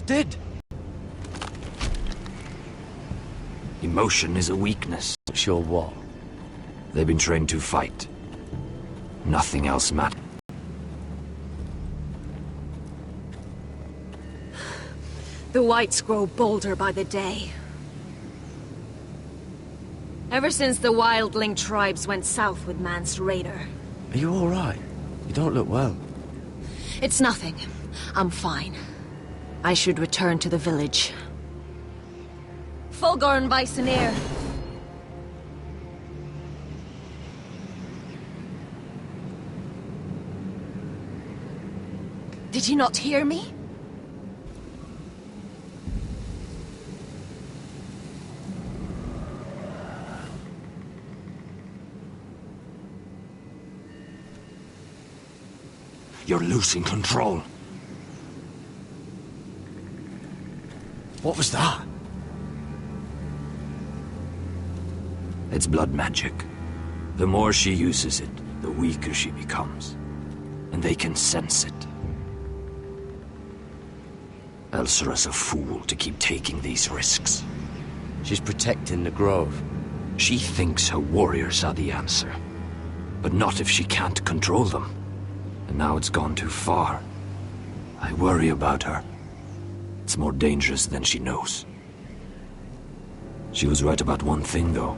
just did. Emotion is a weakness. Sure what? They've been trained to fight. Nothing else matters. The whites grow bolder by the day. Ever since the wildling tribes went south with Mance Rayder. Are you all right? You don't look well. It's nothing. I'm fine. I should return to the village. Fulgorn Bysonir. Did you not hear me? You're losing control. What was that? It's blood magic. The more she uses it, the weaker she becomes. And they can sense it. Elsera's a fool to keep taking these risks. She's protecting the grove. She thinks her warriors are the answer. But not if she can't control them. And now it's gone too far. I worry about her. It's more dangerous than she knows. She was right about one thing, though.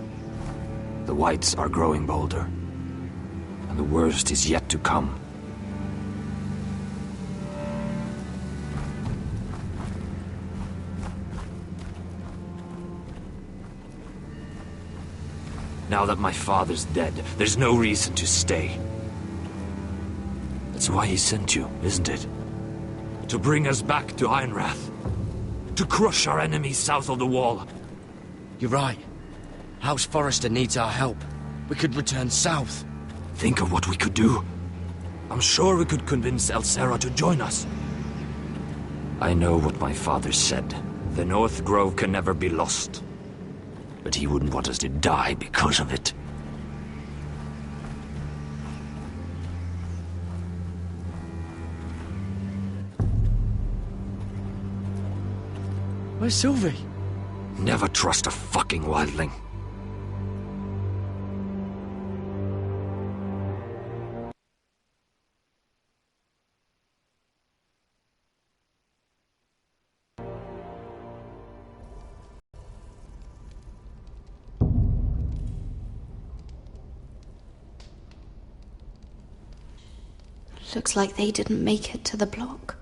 The whites are growing bolder. And the worst is yet to come. Now that my father's dead, there's no reason to stay. That's why he sent you, isn't it? To bring us back to Ironrath. To crush our enemies south of the wall. You're right. House Forrester needs our help. We could return south. Think of what we could do. I'm sure we could convince Elsera to join us. I know what my father said. The North Grove can never be lost. But he wouldn't want us to die because of it. Where's Sylvie? Never trust a fucking wildling. Looks like they didn't make it to the block.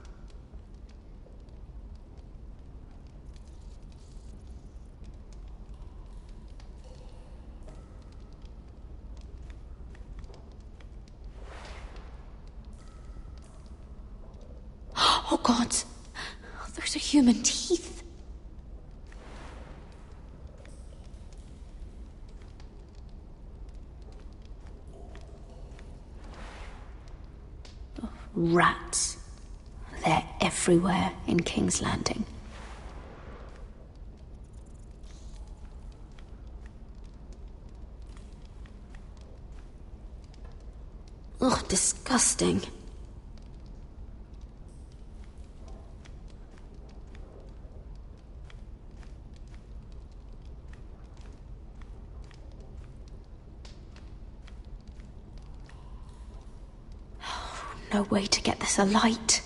Oh God! Those are human teeth. Rats. They're everywhere in King's Landing. Ugh, disgusting. No way to get this alight.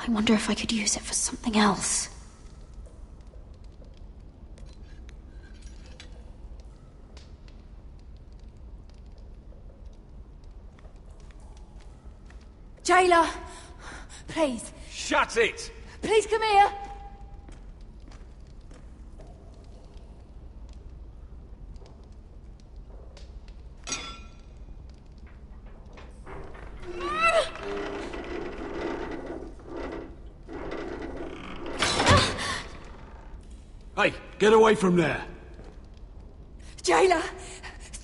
I wonder if I could use it for something else. Jailer! Please. Shut it! Please come here! Hey, get away from there! Jailer!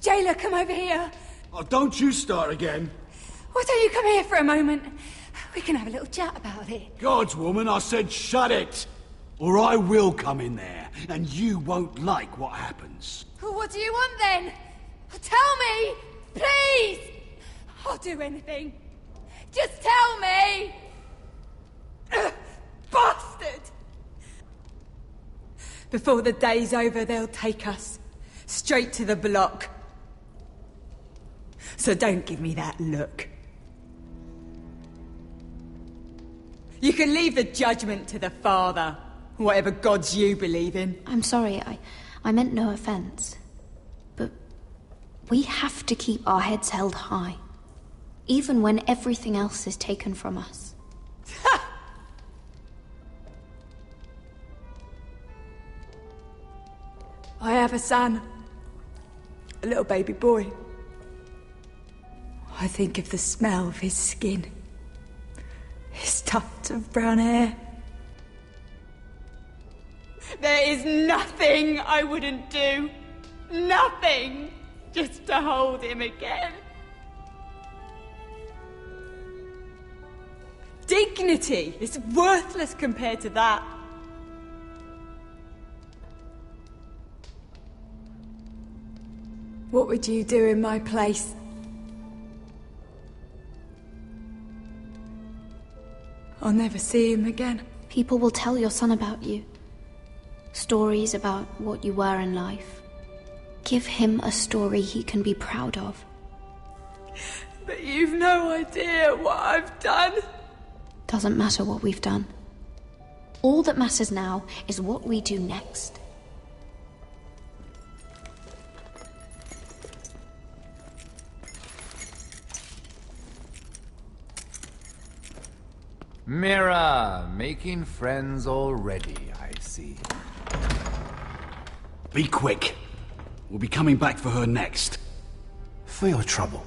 Jailer, come over here! Oh, don't you start again! Why don't you come here for a moment? We can have a little chat about it. Gods, woman, I said shut it! Or I will come in there, and you won't like what happens. Well, what do you want then? Tell me! Please! I'll do anything. Just tell me! Bastard! Before the day's over, they'll take us. Straight to the block. So don't give me that look. You can leave the judgment to the Father, whatever gods you believe in. I'm sorry, I meant no offense. But we have to keep our heads held high, even when everything else is taken from us. I have a son. A little baby boy. I think of the smell of his skin. His tufts of brown hair. There is nothing I wouldn't do. Nothing. Just to hold him again. Dignity is worthless compared to that. What would you do in my place? I'll never see him again. People will tell your son about you. Stories about what you were in life. Give him a story he can be proud of. But you've no idea what I've done. Doesn't matter what we've done. All that matters now is what we do next. Mira, making friends already, I see. Be quick. We'll be coming back for her next. For your trouble.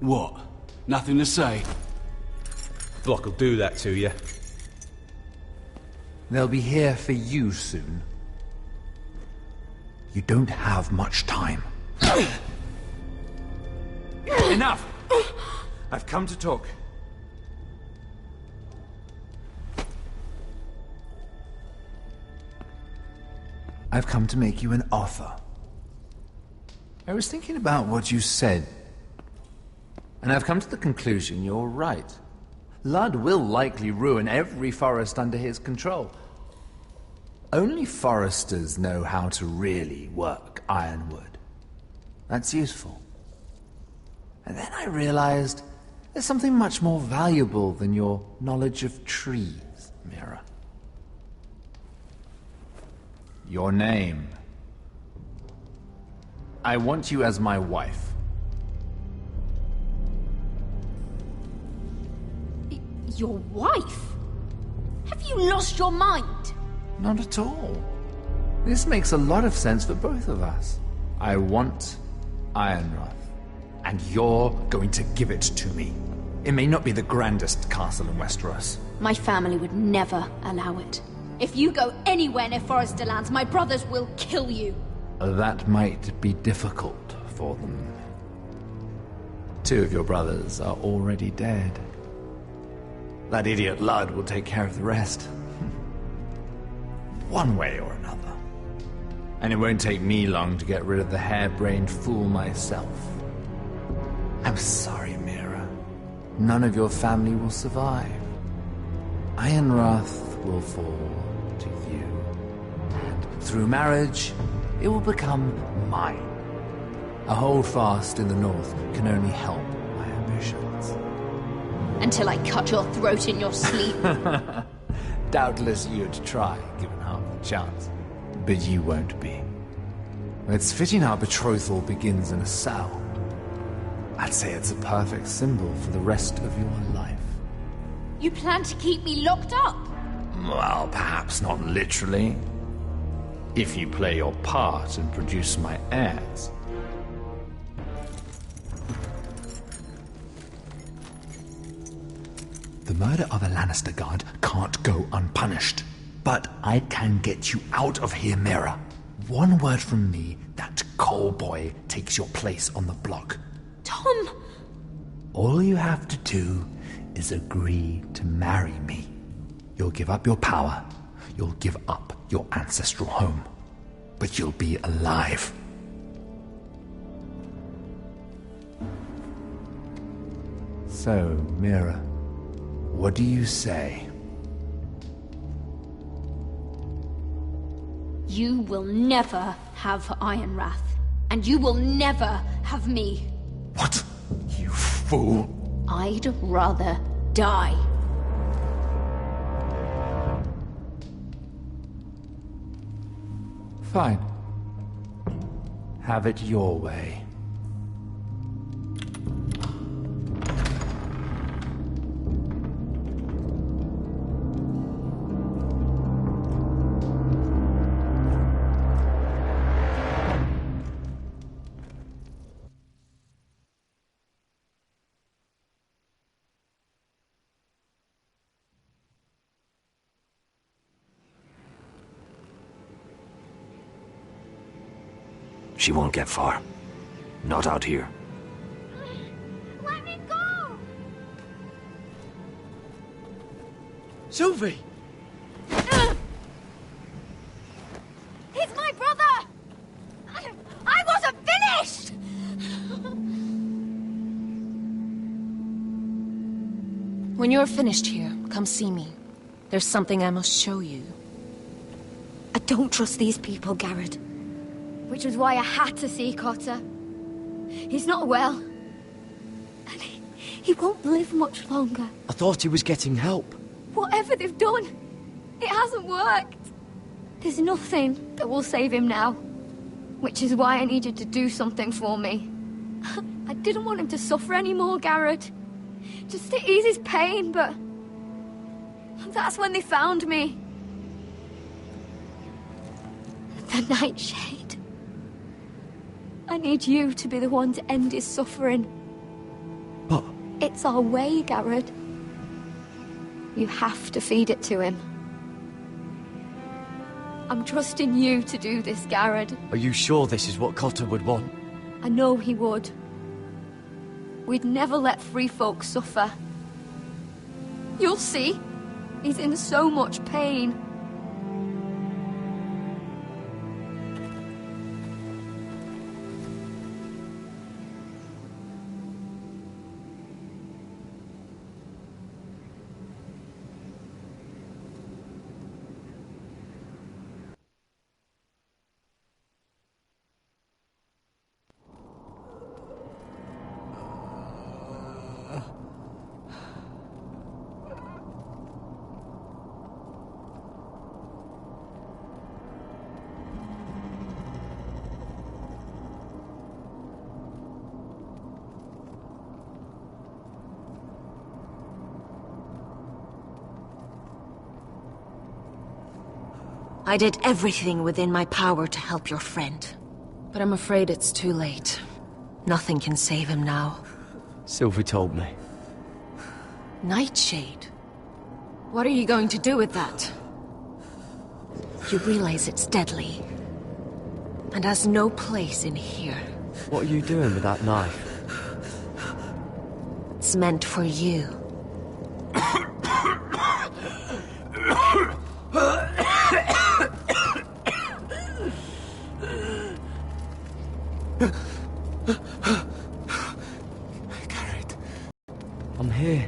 What? Nothing to say? Block will do that to you. They'll be here for you soon. You don't have much time. Enough! I've come to talk. I've come to make you an offer. I was thinking about what you said, and I've come to the conclusion you're right. Ludd will likely ruin every forest under his control. Only foresters know how to really work ironwood. That's useful. And then I realized there's something much more valuable than your knowledge of trees, Mira. Your name. I want you as my wife. Your wife? Have you lost your mind? Not at all. This makes a lot of sense for both of us. I want Ironrath, and you're going to give it to me. It may not be the grandest castle in Westeros. My family would never allow it. If you go anywhere near Forrester Lands, my brothers will kill you. That might be difficult for them. 2 of your brothers are already dead. That idiot Ludd will take care of the rest. One way or another. And it won't take me long to get rid of the harebrained fool myself. I'm sorry, Mira. None of your family will survive. Ironrath will fall to you. And through marriage, it will become mine. A holdfast in the north can only help my ambitions. Until I cut your throat in your sleep. Doubtless you'd try, given half the chance. But you won't be. It's fitting our betrothal begins in a cell. I'd say it's a perfect symbol for the rest of your life. You plan to keep me locked up? Well, perhaps not literally. If you play your part and produce my heirs. The murder of a Lannister guard can't go unpunished. But I can get you out of here, Mira. One word from me, that coal boy takes your place on the block. Tom! All you have to do is agree to marry me. You'll give up your power. You'll give up your ancestral home. But you'll be alive. So, Mira, what do you say? You will never have Iron Wrath, and you will never have me. What? You fool! I'd rather die. Fine. Have it your way. She won't get far. Not out here. Let me go! Sylvie! He's my brother! I wasn't finished! When you're finished here, come see me. There's something I must show you. I don't trust these people, Garrett. Which was why I had to see Cotter. He's not well. And he won't live much longer. I thought he was getting help. Whatever they've done, it hasn't worked. There's nothing that will save him now. Which is why I need you to do something for me. I didn't want him to suffer anymore, Garrett. Just to ease his pain, but... that's when they found me. The Nightshade. I need you to be the one to end his suffering. But... it's our way, Garrett. You have to feed it to him. I'm trusting you to do this, Garrett. Are you sure this is what Cotter would want? I know he would. We'd never let free folk suffer. You'll see. He's in so much pain. I did everything within my power to help your friend. But I'm afraid it's too late. Nothing can save him now. Sylvie told me. Nightshade? What are you going to do with that? You realize it's deadly. And has no place in here. What are you doing with that knife? It's meant for you. Garrett. I'm here.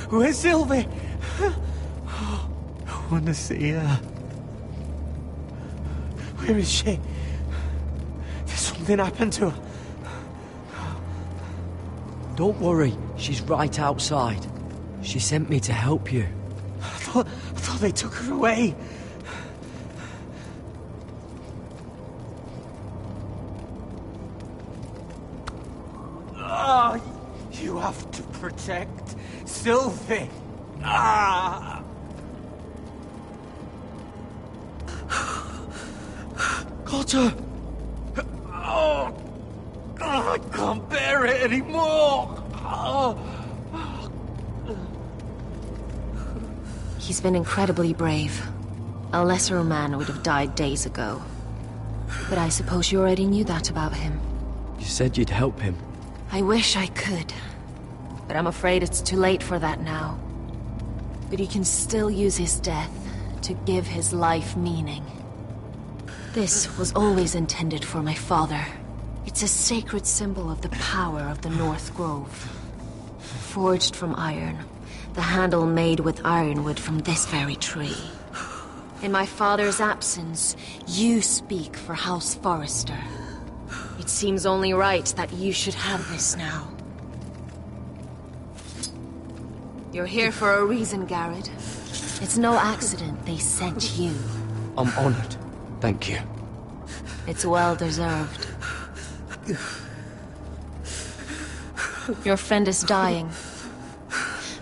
Where's Sylvie? I want to see her. Where is she? Did something happen to her? Don't worry, she's right outside. She sent me to help you. I thought they took her away. Ah, you have to protect Sylvie. Ah. Cotter! Oh, I can't bear it anymore. Oh. He's been incredibly brave. A lesser man would have died days ago. But I suppose you already knew that about him. You said you'd help him. I wish I could. But I'm afraid it's too late for that now. But he can still use his death to give his life meaning. This was always intended for my father. It's a sacred symbol of the power of the North Grove. forged from iron. The handle made with ironwood from this very tree. In my father's absence, you speak for House Forrester. It seems only right that you should have this now. You're here for a reason, Garrett. It's no accident they sent you. I'm honored. Thank you. It's well deserved. Your friend is dying,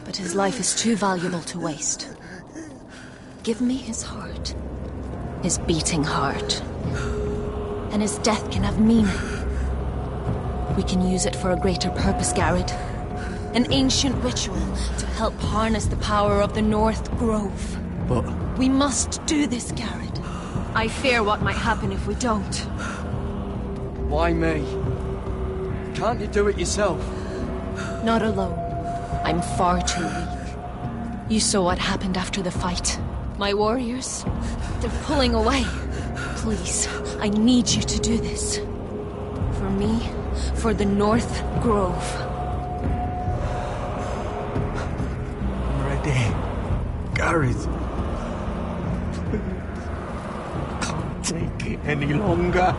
but his life is too valuable to waste. Give me his heart. His beating heart. And his death can have meaning. We can use it for a greater purpose, Garrett. An ancient ritual to help harness the power of the North Grove. But... We must do this, Garrett. I fear what might happen if we don't. why me? Can't you do it yourself? Not alone. I'm far too weak. You saw what happened after the fight. My warriors, they're pulling away. Please, I need you to do this. For me, for the North Grove. I'm ready. Garrett. Can't take it any longer.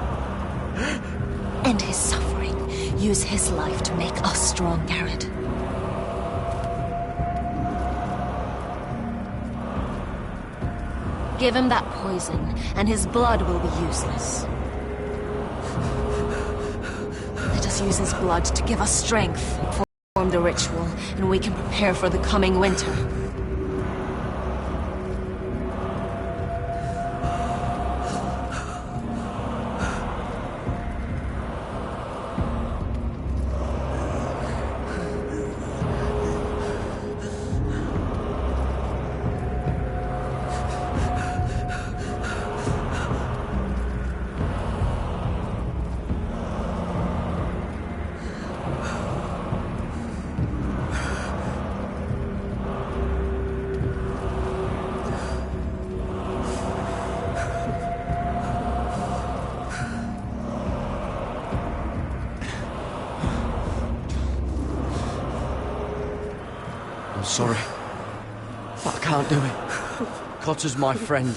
End his suffering. Use his life to make us strong, Garrett. Give him that poison, and his blood will be useless. Let us use his blood to give us strength. Perform the ritual, and we can prepare for the coming winter. I'm sorry, but I can't do it. Cotter's my friend.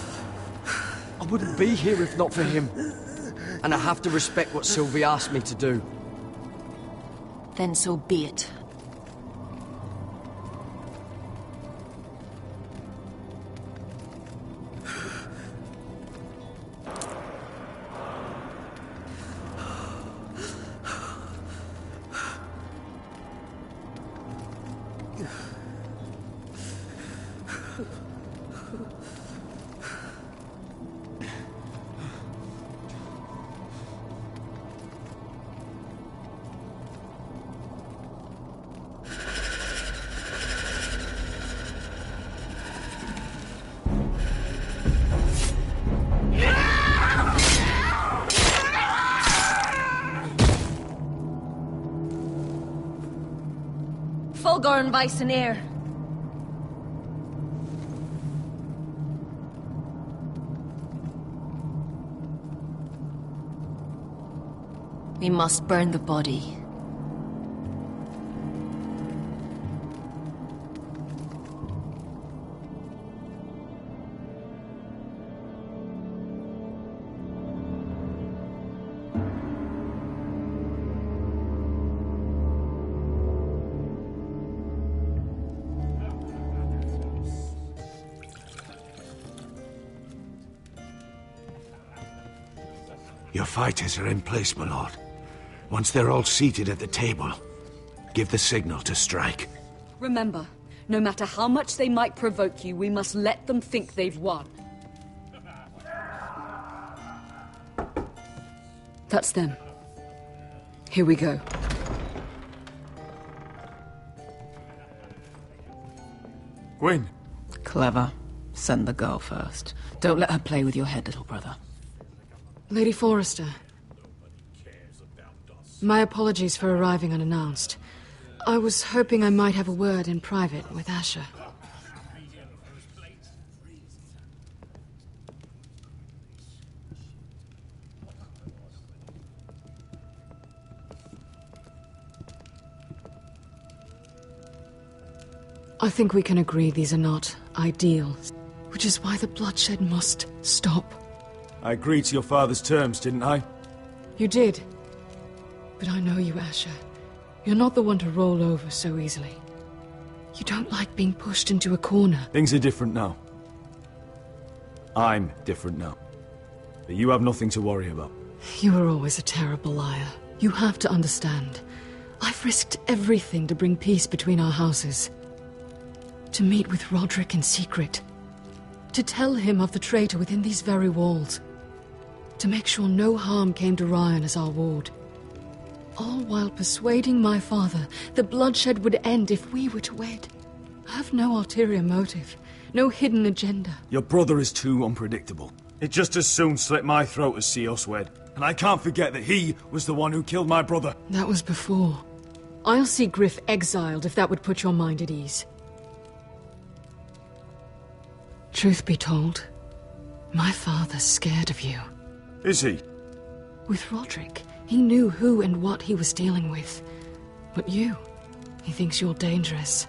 I wouldn't be here if not for him. And I have to respect what Sylvie asked me to do. Then so be it. Fulgorn Bison. We must burn the body. Your fighters are in place, my lord. Once they're all seated at the table, give the signal to strike. Remember, no matter how much they might provoke you, we must let them think they've won. That's them. Here we go. Gwyn. Clever. Send the girl first. Don't let her play with your head, little brother. Lady Forrester. My apologies for arriving unannounced. I was hoping I might have a word in private with Asher. I think we can agree these are not ideal, which is why the bloodshed must stop. I agreed to your father's terms, didn't I? You did. But I know you, Asher. You're not the one to roll over so easily. You don't like being pushed into a corner. Things are different now. I'm different now. But you have nothing to worry about. You were always a terrible liar. You have to understand. I've risked everything to bring peace between our houses. To meet with Roderick in secret. To tell him of the traitor within these very walls. To make sure no harm came to Ryan as our ward. All while persuading my father the bloodshed would end if we were to wed. I have no ulterior motive, no hidden agenda. Your brother is too unpredictable. It just as soon slit my throat as see us wed. And I can't forget that he was the one who killed my brother. That was before. I'll see Griff exiled if that would put your mind at ease. Truth be told, my father's scared of you. Is he? With Roderick, he knew who and what he was dealing with. But you, he thinks you're dangerous.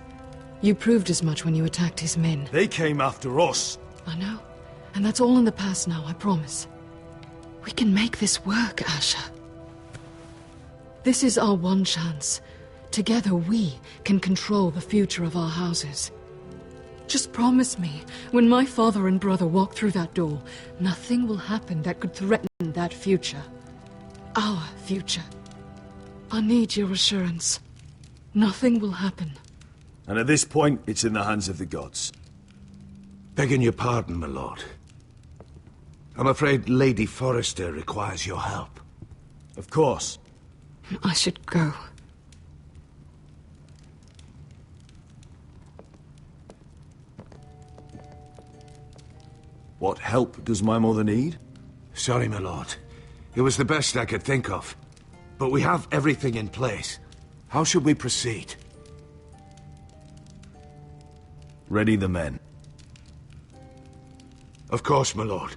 You proved as much when you attacked his men. They came after us. I know. And that's all in the past now, I promise. We can make this work, Asher. This is our one chance. Together we can control the future of our houses. Just promise me, when my father and brother walk through that door, nothing will happen that could threaten that future. Our future. I need your assurance. Nothing will happen. And at this point, it's in the hands of the gods. Begging your pardon, my lord. I'm afraid Lady Forrester requires your help. Of course. I should go. What help does my mother need? Sorry, my lord. It was the best I could think of. But we have everything in place. How should we proceed? Ready the men. Of course, my lord.